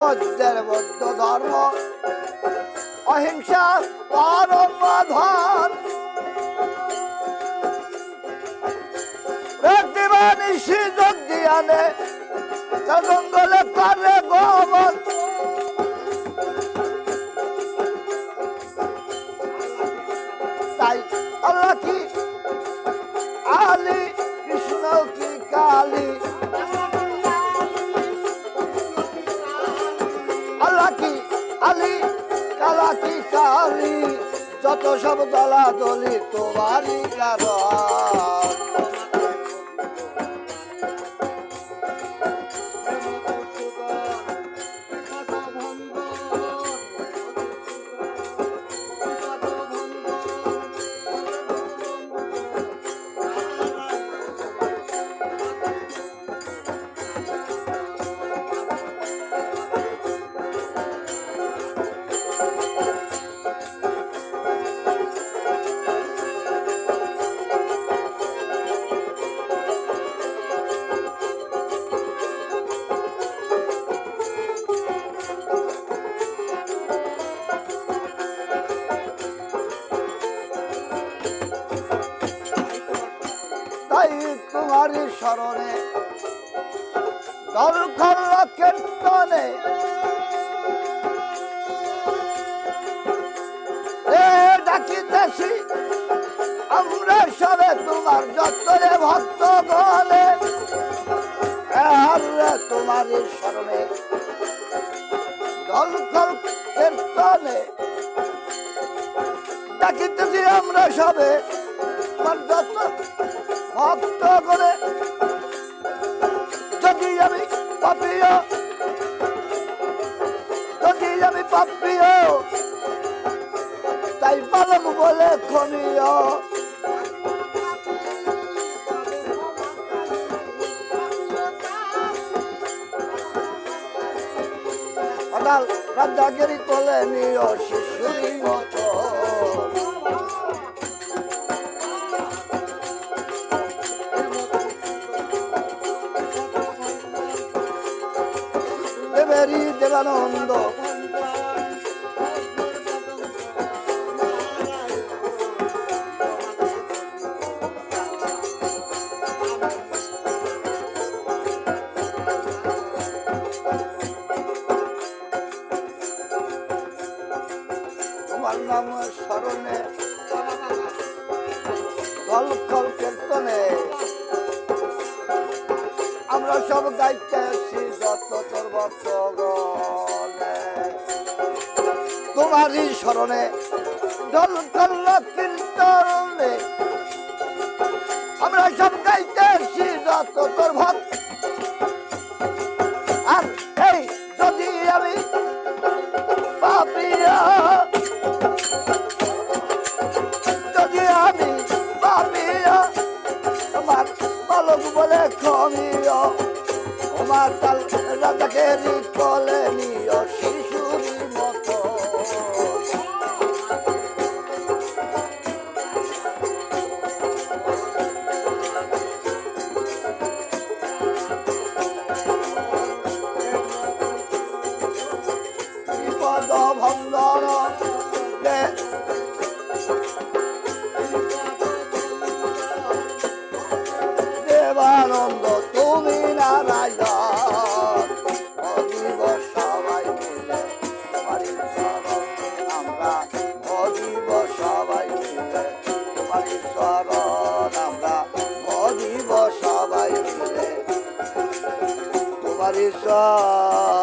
বৌদ্ধের বৌদ্ধ ধর্ম অহিংসা পরম ধন প্রতিবানিশি যোগিয়ানে জঙ্গলে করে গমন তাই আল্লাহ কি আলী কৃষ্ণ কি কালী আল্লাহ কি আলী কালা কি কালী যত সব দলাদলি তোমারই কারণ তাই তোমারই স্মরণে দল খল্ল কীর্তনে ডাকিতেছি আমরা সবে তোমার যত্তরে ভক্ত গলে তোমারই স্মরণে দল খল কীর্তনে ডাকিতেছি আমরা সবে তোমার যত্ত ভক্ত করে যদি আমি পাপিও তাই বালক বলে ক্ষমীয় অদাল রাজাগিরি কোলে নিও শিশুরি মতো দেবেরি দেবানন্দ তোমার নাম স্মরণে গল্পল কীর্তনে আমরা সব গাইতে আসি যত তোর ভক্ত গলে তোমারই স্মরণে দল করল কীর্তনে আমরা সব গাইতে আসি যত তোর ভক্ত আর এই যদি আমি পাপিয়া তোমার বালক বলে ক্ষমীয় তোমার তাল রাজাকে কোলে নিও শিশুরি মতো বিপদ ভঞ্জন দেবানন্দ তুমি নারায়ণ অজীব সবাই মিলে তোমারই শরণ আমরা অজীব সবাই মিলে তোমারই শরণ আমরা অজীব সবাই মিলে তোমারই শরণ